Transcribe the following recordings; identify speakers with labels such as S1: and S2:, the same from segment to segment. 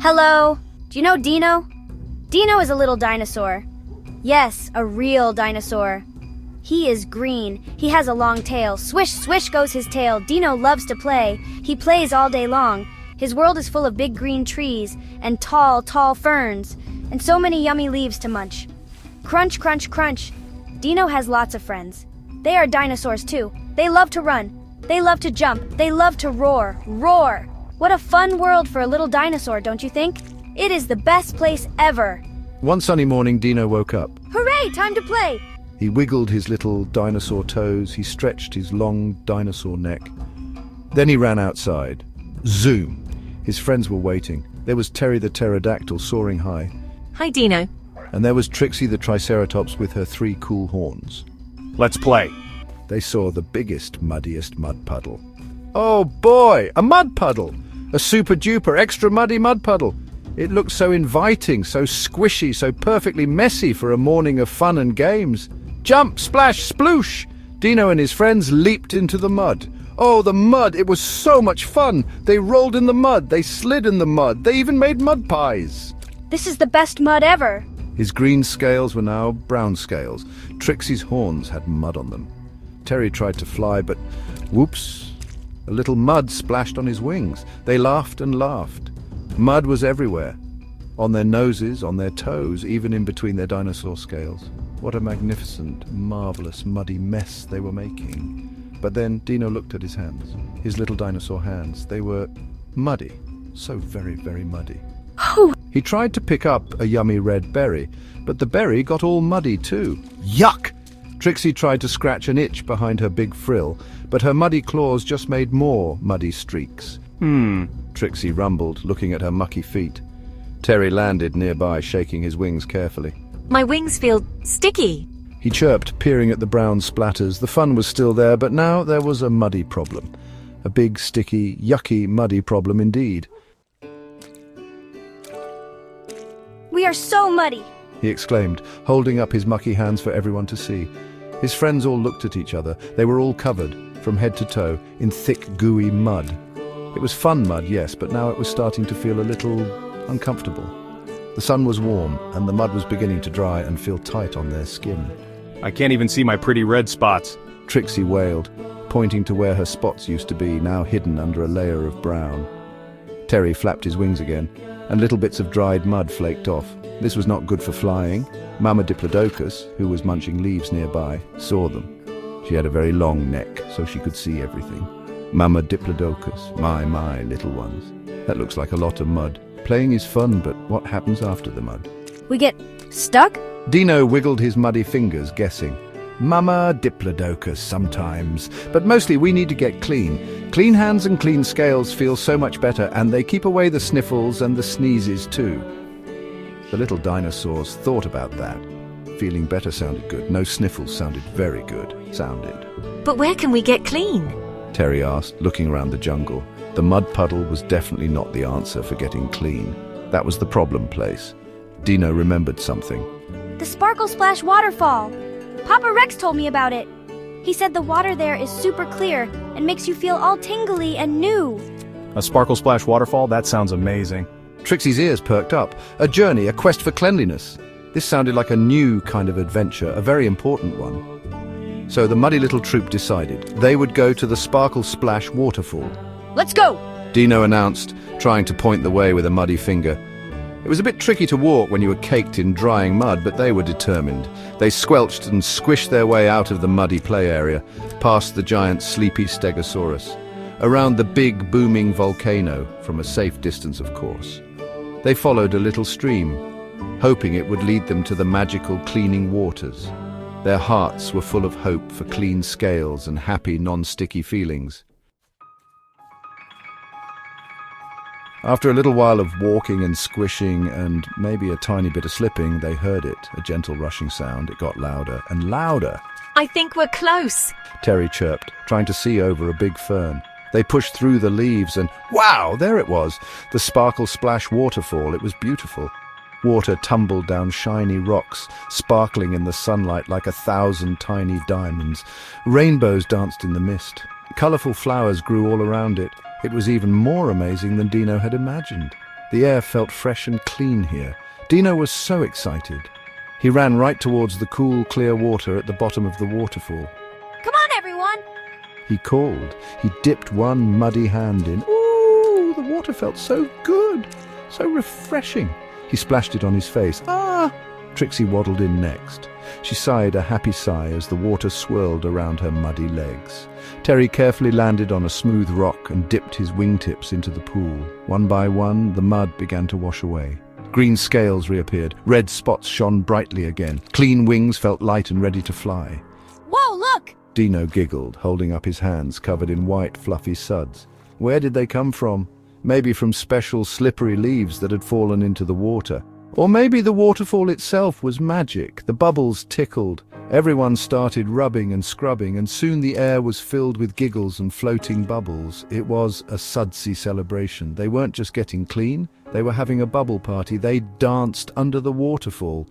S1: Hello. Do you know Dino? Dino is a little dinosaur. Yes, a real dinosaur. He is green. He has a long tail. Swish, swish goes his tail. Dino loves to play. He plays all day long. His world is full of big green trees and tall, tall ferns, and so many yummy leaves to munch. Crunch, crunch, crunch. Dino has lots of friends. They are dinosaurs too. They love to run. They love to jump. They love to roar. Roar! What a fun world for a little dinosaur, don't you think? It is the best place ever.
S2: One sunny morning, Dino woke up.
S1: Hooray, time to play!
S2: He wiggled his little dinosaur toes. He stretched his long dinosaur neck. Then he ran outside. Zoom! His friends were waiting. There was Terry the pterodactyl soaring high.
S3: Hi, Dino.
S2: And there was Trixie the triceratops with her 3 cool horns.
S4: Let's play.
S2: They saw the biggest, muddiest mud puddle. Oh boy, a mud puddle! A super-duper, extra muddy mud puddle. It looked so inviting, so squishy, so perfectly messy for a morning of fun and games. Jump, splash, sploosh! Dino and his friends leaped into the mud. Oh, the mud! It was so much fun! They rolled in the mud, they slid in the mud, they even made mud pies.
S1: This is the best mud ever.
S2: His green scales were now brown scales. Trixie's horns had mud on them. Terry tried to fly, but whoops! A little mud splashed on his wings. They laughed and laughed. Mud was everywhere. On their noses, on their toes, even in between their dinosaur scales. What a magnificent, marvelous, muddy mess they were making. But then Dino looked at his hands, his little dinosaur hands. They were muddy, so very, very muddy. He tried to pick up a yummy red berry, but the berry got all muddy too. Yuck! Trixie tried to scratch an itch behind her big frill, but her muddy claws just made more muddy streaks. Trixie rumbled, looking at her mucky feet. Terry landed nearby, shaking his wings carefully.
S3: My wings feel sticky.
S2: He chirped, peering at the brown splatters. The fun was still there, but now there was a muddy problem. A big, sticky, yucky, muddy problem indeed.
S1: We are so muddy.
S2: He exclaimed, holding up his mucky hands for everyone to see. His friends all looked at each other. They were all covered, from head to toe, in thick, gooey mud. It was fun mud, yes, but now it was starting to feel a little uncomfortable. The sun was warm, and the mud was beginning to dry and feel tight on their skin.
S4: I can't even see my pretty red spots.
S2: Trixie wailed, pointing to where her spots used to be, now hidden under a layer of brown. Terry flapped his wings again, and little bits of dried mud flaked off. This was not good for flying. Mama Diplodocus, who was munching leaves nearby, saw them. She had a very long neck, so she could see everything. Mama Diplodocus, my little ones. That looks like a lot of mud. Playing is fun, but what happens after the mud?
S1: We get stuck?
S2: Dino wiggled his muddy fingers, guessing. Mama Diplodocus sometimes, but mostly we need to get clean. Clean hands and clean scales feel so much better, and they keep away the sniffles and the sneezes too. The little dinosaurs thought about that. Feeling better sounded good. No sniffles sounded very good.
S3: But where can we get clean?
S2: Terry asked, looking around the jungle. The mud puddle was definitely not the answer for getting clean. That was the problem place. Dino remembered something.
S1: The Sparkle Splash waterfall. Papa Rex told me about it. He said the water there is super clear and makes you feel all tingly and new.
S4: A sparkle splash waterfall? That sounds amazing.
S2: Trixie's ears perked up. A journey, a quest for cleanliness. This sounded like a new kind of adventure, a very important one. So the muddy little troop decided they would go to the Sparkle Splash waterfall.
S1: Let's go!
S2: Dino announced, trying to point the way with a muddy finger. It was a bit tricky to walk when you were caked in drying mud, but they were determined. They squelched and squished their way out of the muddy play area, past the giant sleepy stegosaurus, around the big booming volcano, from a safe distance of course. They followed a little stream, hoping it would lead them to the magical cleaning waters. Their hearts were full of hope for clean scales and happy non-sticky feelings. After a little while of walking and squishing and maybe a tiny bit of slipping, they heard it, a gentle rushing sound. It got louder and louder.
S3: I think we're close.
S2: Terry chirped, trying to see over a big fern. They pushed through the leaves and, wow, there it was, the Sparkle Splash waterfall. It was beautiful. Water tumbled down shiny rocks, sparkling in the sunlight like 1,000 tiny diamonds. Rainbows danced in the mist. Colourful flowers grew all around it. It was even more amazing than Dino had imagined. The air felt fresh and clean here. Dino was so excited. He ran right towards the cool, clear water at the bottom of the waterfall.
S1: Come on, everyone!
S2: He called. He dipped one muddy hand in. Ooh, the water felt so good, so refreshing. He splashed it on his face. Ah! Trixie waddled in next. She sighed a happy sigh as the water swirled around her muddy legs. Terry carefully landed on a smooth rock and dipped his wingtips into the pool. One by one, the mud began to wash away. Green scales reappeared. Red spots shone brightly again. Clean wings felt light and ready to fly.
S1: Whoa, look!
S2: Dino giggled, holding up his hands covered in white, fluffy suds. Where did they come from? Maybe from special slippery leaves that had fallen into the water. Or maybe the waterfall itself was magic. The bubbles tickled. Everyone started rubbing and scrubbing, and soon the air was filled with giggles and floating bubbles. It was a sudsy celebration. They weren't just getting clean, they were having a bubble party. They danced under the waterfall.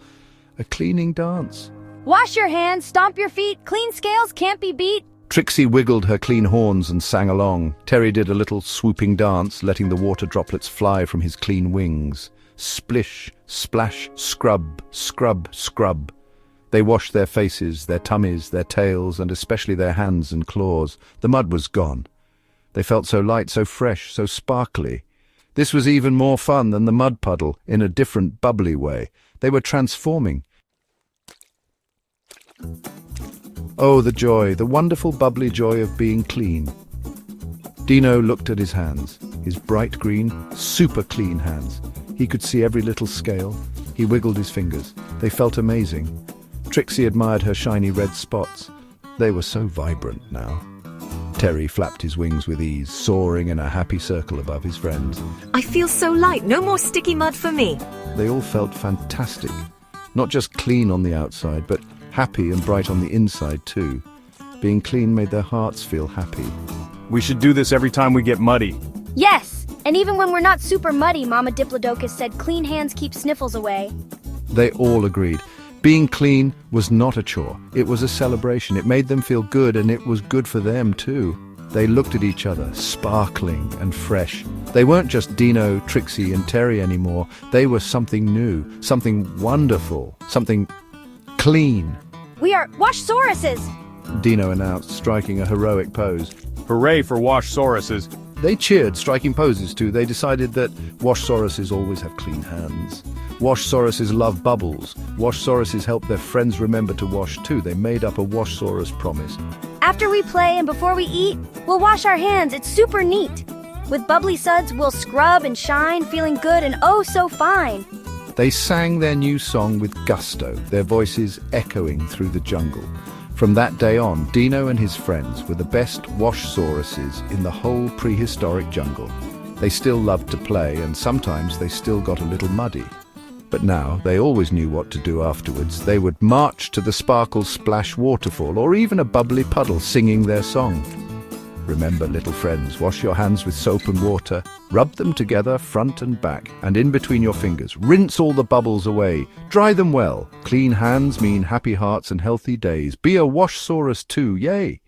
S2: A cleaning dance.
S1: Wash your hands, stomp your feet, clean scales can't be beat.
S2: Trixie wiggled her clean horns and sang along. Terry did a little swooping dance, letting the water droplets fly from his clean wings. Splish, splash, scrub, scrub, scrub. They washed their faces, their tummies, their tails, and especially their hands and claws. The mud was gone. They felt so light, so fresh, so sparkly. This was even more fun than the mud puddle, in a different, bubbly way. They were transforming. Oh, the joy, the wonderful bubbly joy of being clean. Dino looked at his hands, his bright green, super clean hands. He could see every little scale. He wiggled his fingers. They felt amazing. Trixie admired her shiny red spots. They were so vibrant now. Terry flapped his wings with ease, soaring in a happy circle above his friends.
S3: I feel so light. No more sticky mud for me.
S2: They all felt fantastic. Not just clean on the outside, but happy and bright on the inside too. Being clean made their hearts feel happy.
S4: We should do this every time we get muddy.
S1: Yes! And even when we're not super muddy, Mama Diplodocus said clean hands keep sniffles away.
S2: They all agreed. Being clean was not a chore. It was a celebration. It made them feel good, and it was good for them too. They looked at each other, sparkling and fresh. They weren't just Dino, Trixie, and Terry anymore. They were something new, something wonderful, something clean.
S1: We are Wash-sauruses!
S2: Dino announced, striking a heroic pose.
S4: Hooray for Wash-sauruses.
S2: They cheered, striking poses too. They decided that Wash-sauruses always have clean hands. Wash-sauruses love bubbles. Wash-sauruses help their friends remember to wash too. They made up a Wash-saurus promise.
S1: After we play and before we eat, we'll wash our hands. It's super neat. With bubbly suds, we'll scrub and shine, feeling good and oh so fine.
S2: They sang their new song with gusto, their voices echoing through the jungle. From that day on, Dino and his friends were the best Wash-sauruses in the whole prehistoric jungle. They still loved to play, and sometimes they still got a little muddy. But now they always knew what to do afterwards. They would march to the Sparkle Splash waterfall or even a bubbly puddle singing their song. Remember, little friends, wash your hands with soap and water. Rub them together front and back and in between your fingers. Rinse all the bubbles away. Dry them well. Clean hands mean happy hearts and healthy days. Be a Wash-saurus too, yay!